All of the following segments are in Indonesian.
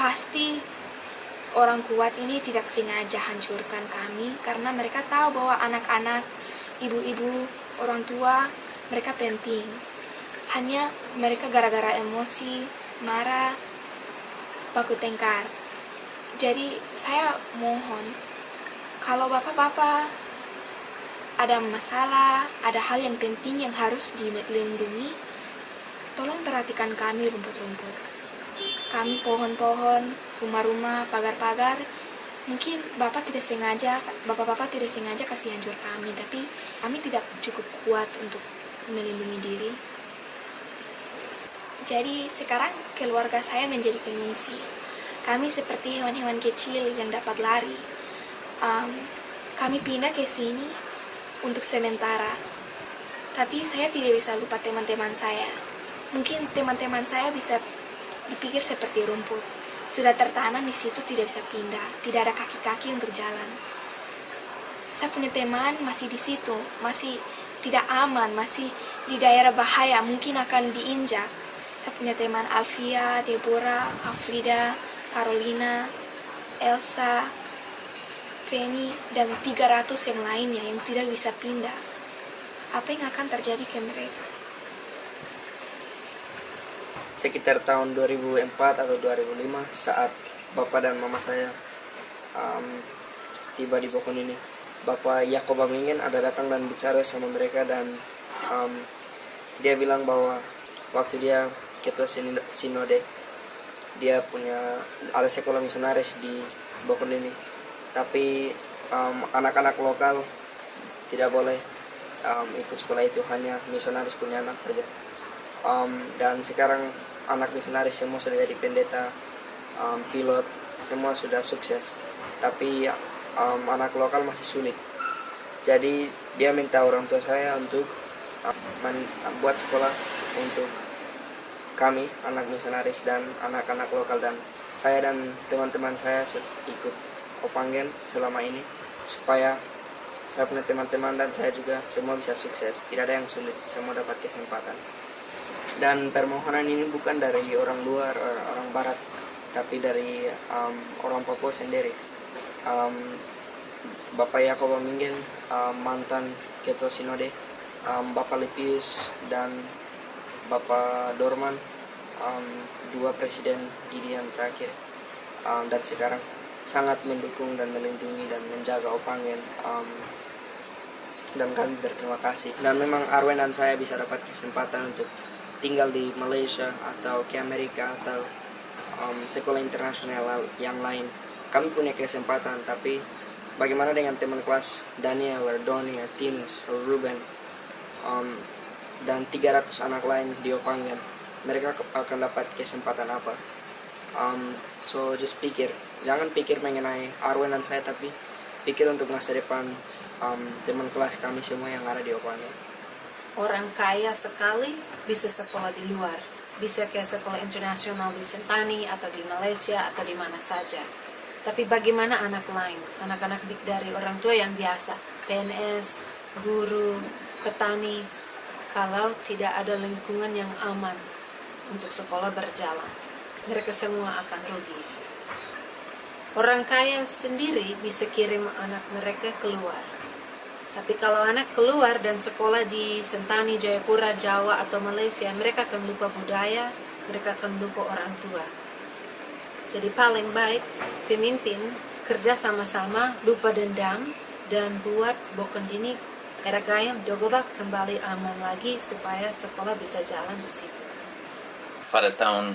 pasti orang kuat ini tidak sengaja hancurkan kami, karena mereka tahu bahwa anak-anak, ibu-ibu, orang tua, mereka penting. Hanya mereka gara-gara emosi, marah, baku tengkar. Jadi saya mohon, kalau bapak-bapak ada masalah, ada hal yang penting yang harus dilindungi, tolong perhatikan kami rumput-rumput. Kami pohon-pohon, rumah-rumah, pagar-pagar. Mungkin bapak-bapak tidak sengaja kasih hancur kami, tapi kami tidak cukup kuat untuk melindungi diri. Jadi sekarang keluarga saya menjadi pengungsi. Kami seperti hewan-hewan kecil yang dapat lari. Kami pindah ke sini untuk sementara. Tapi saya tidak bisa lupa teman-teman saya. Mungkin teman-teman saya bisa dipikir seperti rumput. Sudah tertanam di situ, tidak bisa pindah. Tidak ada kaki-kaki untuk jalan. Saya punya teman masih di situ, masih tidak aman, masih di daerah bahaya, mungkin akan diinjak. Saya punya teman Alfia, Deborah, Afrida, Carolina, Elsa, Penny, dan 300 yang lainnya yang tidak bisa pindah. Apa yang akan terjadi ke mereka? Sekitar tahun 2004 atau 2005 saat bapak dan mama saya tiba di Bokon ini, Bapak Yakob Amingen ada datang dan bicara sama mereka, dan dia bilang bahwa waktu dia ketua sinode, dia punya ada sekolah misionaris di Bokon ini, tapi anak-anak lokal tidak boleh ikut sekolah itu, hanya misionaris punya anak saja. Dan sekarang anak misionaris semua sudah jadi pendeta, pilot, semua sudah sukses, tapi anak lokal masih sulit. Jadi dia minta orang tua saya untuk buat sekolah untuk kami, anak misionaris dan anak-anak lokal, dan saya dan teman-teman saya ikut Opangen selama ini, supaya saya punya teman-teman dan saya juga semua bisa sukses, tidak ada yang sulit, semua dapat kesempatan. Dan permohonan ini bukan dari orang luar, orang barat, tapi dari orang Papua sendiri. Bapak Yakob Amingen, mantan ketua sinode, Bapak Lepius dan Bapak Dorman, dua presiden Gideon terakhir, dan sekarang sangat mendukung dan melindungi dan menjaga Opangen, dan kami berterima kasih. Dan memang Arwen dan saya bisa dapat kesempatan untuk tinggal di Malaysia atau ke Amerika atau sekolah internasional yang lain. Kami punya kesempatan, tapi bagaimana dengan teman kelas Daniel, Donnie, Tinus, Ruben, dan 300 anak lain di Opangen? Mereka akan dapat kesempatan apa? So just pikir, jangan pikir mengenai Arwen dan saya, tapi pikir untuk masa depan teman kelas kami semua yang ada di Opangen. Orang kaya sekali bisa sekolah di luar, bisa ke sekolah internasional di Sentani atau di Malaysia atau di mana saja. Tapi bagaimana anak lain, anak-anak dari orang tua yang biasa, PNS, guru, petani, kalau tidak ada lingkungan yang aman untuk sekolah berjalan, mereka semua akan rugi. Orang kaya sendiri bisa kirim anak mereka keluar. Tapi kalau anak keluar dan sekolah di Sentani, Jayapura, Jawa, atau Malaysia, mereka akan lupa budaya, mereka akan lupa orang tua. Jadi paling baik pemimpin kerja sama-sama, lupa dendam, dan buat Bokon ini Eragayam Dogobak kembali aman lagi supaya sekolah bisa jalan di situ. Pada tahun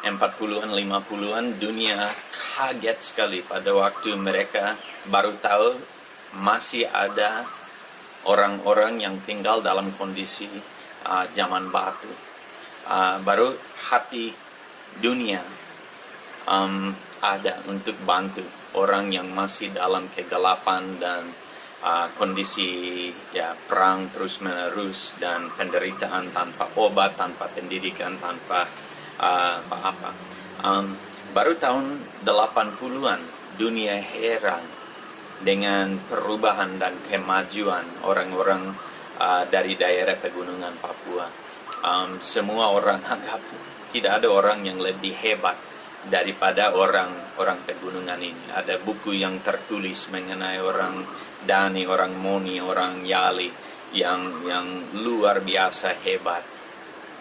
40-an, 50-an, dunia kaget sekali pada waktu mereka baru tahu masih ada orang-orang yang tinggal dalam kondisi zaman batu. Baru hati dunia ada untuk bantu orang yang masih dalam kegelapan dan kondisi perang terus menerus dan penderitaan tanpa obat, tanpa pendidikan, tanpa apa-apa. Baru tahun 80-an dunia heran dengan perubahan dan kemajuan orang-orang dari daerah pegunungan Papua. Semua orang anggap tidak ada orang yang lebih hebat daripada orang pegunungan ini. Ada buku yang tertulis mengenai orang Dani, orang Moni, orang Yali yang luar biasa hebat.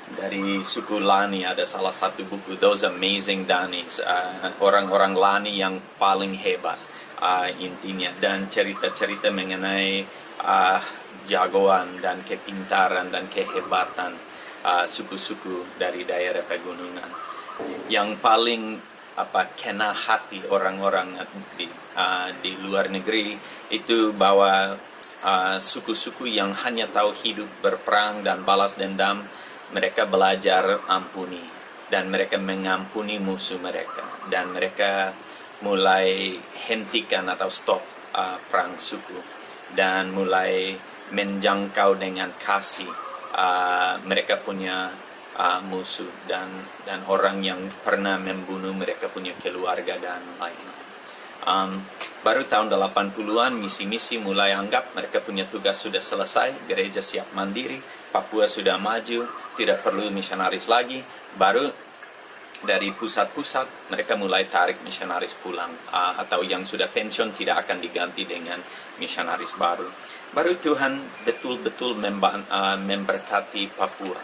Dari suku Lani ada salah satu buku, Those Amazing Danis, orang-orang Lani yang paling hebat intinya, dan cerita-cerita mengenai jagoan dan kepintaran dan kehebatan suku-suku dari daerah pegunungan. Yang paling kena hati orang-orang di luar negeri itu bahwa suku-suku yang hanya tahu hidup berperang dan balas dendam, mereka belajar ampuni dan mereka mengampuni musuh mereka, dan mereka mulai hentikan atau stop perang suku dan mulai menjangkau dengan kasih mereka punya musuh dan orang yang pernah membunuh mereka punya keluarga dan lain-lain. Baru tahun 80-an misi-misi mulai anggap mereka punya tugas sudah selesai, gereja siap mandiri, Papua sudah maju, tidak perlu misionaris lagi. Baru dari pusat-pusat mereka mulai tarik misionaris pulang, atau yang sudah pensiun tidak akan diganti dengan misionaris baru. Baru Tuhan betul-betul memberkati Papua.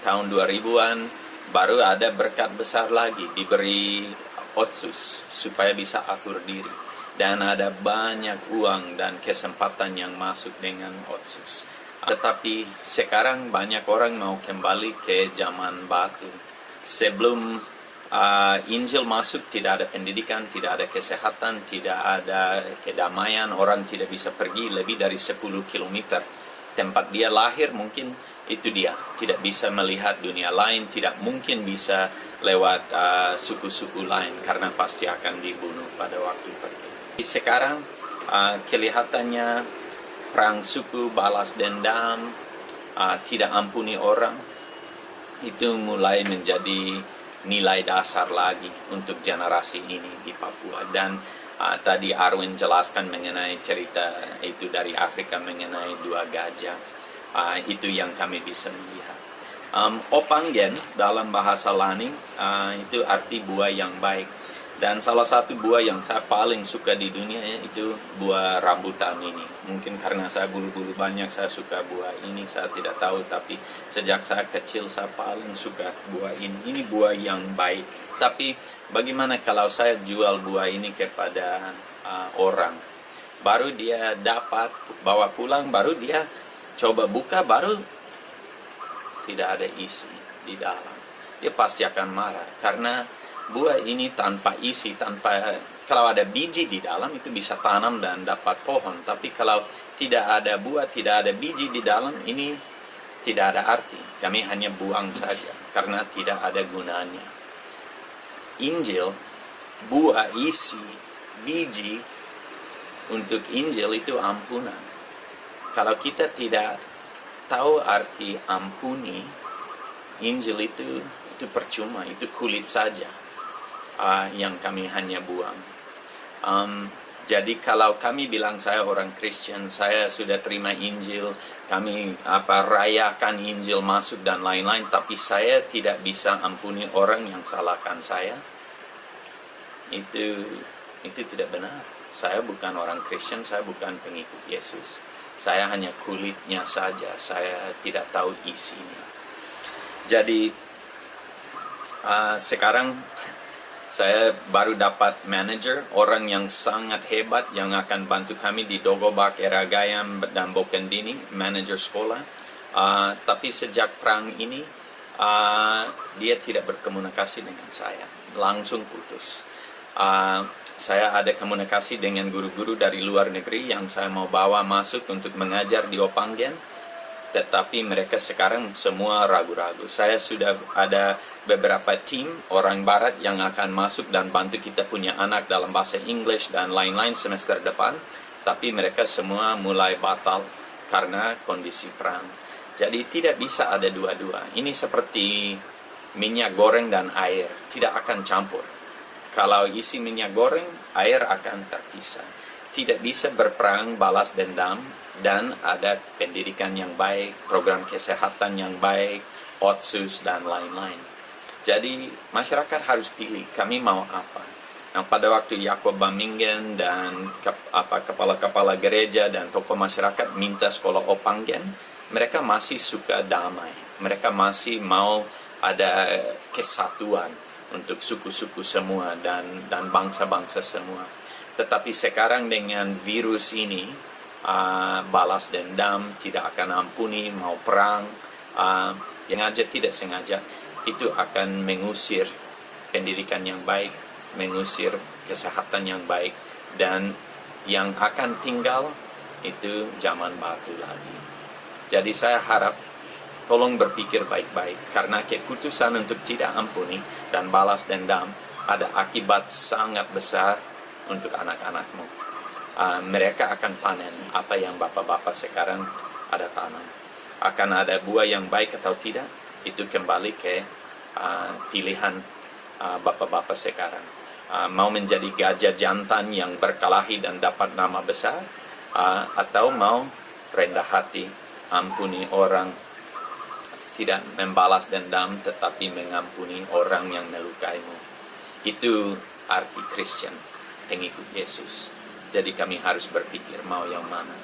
Tahun 2000-an baru ada berkat besar lagi, diberi otsus supaya bisa atur diri, dan ada banyak uang dan kesempatan yang masuk dengan otsus. Tetapi sekarang banyak orang mau kembali ke zaman batu. Sebelum Injil masuk tidak ada pendidikan, tidak ada kesehatan, tidak ada kedamaian, orang tidak bisa pergi lebih dari 10 km. Tempat dia lahir mungkin itu dia, tidak bisa melihat dunia lain, tidak mungkin bisa lewat suku-suku lain karena pasti akan dibunuh pada waktu pergi. Sekarang kelihatannya perang suku, balas dendam, tidak ampuni orang, itu mulai menjadi nilai dasar lagi untuk generasi ini di Papua. Dan tadi Arwin jelaskan mengenai cerita itu dari Afrika mengenai 2 gajah. Itu yang kami bisa melihat. Opanggen dalam bahasa Lani itu arti buah yang baik. Dan salah satu buah yang saya paling suka di dunia itu buah rambutan ini. Mungkin karena saya bulu-bulu banyak, saya suka buah ini, saya tidak tahu. Tapi sejak saya kecil saya paling suka buah ini. Ini buah yang baik. Tapi bagaimana kalau saya jual buah ini kepada orang? Baru dia dapat bawa pulang, baru dia coba buka, baru tidak ada isi di dalam. Dia pasti akan marah karena buah ini tanpa isi, kalau ada biji di dalam itu bisa tanam dan dapat pohon. Tapi kalau tidak ada buah, tidak ada biji di dalam, ini tidak ada arti. Kami hanya buang saja karena tidak ada gunanya. Injil, buah, isi, biji untuk Injil itu ampunan. Kalau kita tidak tahu arti ampuni, Injil itu percuma, itu kulit saja yang kami hanya buang. Jadi kalau kami bilang saya orang Kristen, saya sudah terima Injil, kami rayakan Injil masuk dan lain-lain, tapi saya tidak bisa ampuni orang yang salahkan saya, itu tidak benar. Saya bukan orang Kristen, saya bukan pengikut Yesus. Saya hanya kulitnya saja, saya tidak tahu isinya. Jadi sekarang saya baru dapat manajer, orang yang sangat hebat yang akan bantu kami di Dogobak, Eragayam, dan Bokendini, manajer sekolah. Tapi sejak perang ini, dia tidak berkomunikasi dengan saya, langsung putus. Saya ada komunikasi dengan guru-guru dari luar negeri yang saya mau bawa masuk untuk mengajar di Opanggen, tetapi mereka sekarang semua ragu-ragu. Saya sudah ada beberapa tim orang barat yang akan masuk dan bantu kita punya anak dalam bahasa English dan lain-lain semester depan, tapi mereka semua mulai batal karena kondisi perang. Jadi tidak bisa ada dua-dua. Ini seperti minyak goreng dan air, tidak akan campur. Kalau isi minyak goreng, air akan terpisah. Tidak bisa berperang balas dendam dan ada pendidikan yang baik, program kesehatan yang baik, otsus dan lain-lain. Jadi masyarakat harus pilih kami mau apa. Nah, pada waktu Yakob Bamingen dan kepala-kepala gereja dan tokoh masyarakat minta sekolah Opanggen, mereka masih suka damai. Mereka masih mau ada kesatuan untuk suku-suku semua dan bangsa-bangsa semua. Tetapi sekarang dengan virus ini, balas dendam, tidak akan ampuni, mau perang, yang aja tidak sengaja, itu akan mengusir pendidikan yang baik, mengusir kesehatan yang baik, dan yang akan tinggal itu zaman batu lagi. Jadi saya harap tolong berpikir baik-baik, karena keputusan untuk tidak ampuni dan balas dendam ada akibat sangat besar untuk anak-anakmu. Mereka akan panen apa yang bapak-bapak sekarang ada tanam. Akan ada buah yang baik atau tidak, itu kembali ke pilihan bapak-bapak sekarang. Mau menjadi gajah jantan yang berkelahi dan dapat nama besar, atau mau rendah hati, ampuni orang, tidak membalas dendam tetapi mengampuni orang yang melukaimu. Itu arti Kristen, pengikut Yesus. Jadi kami harus berpikir mau yang mana.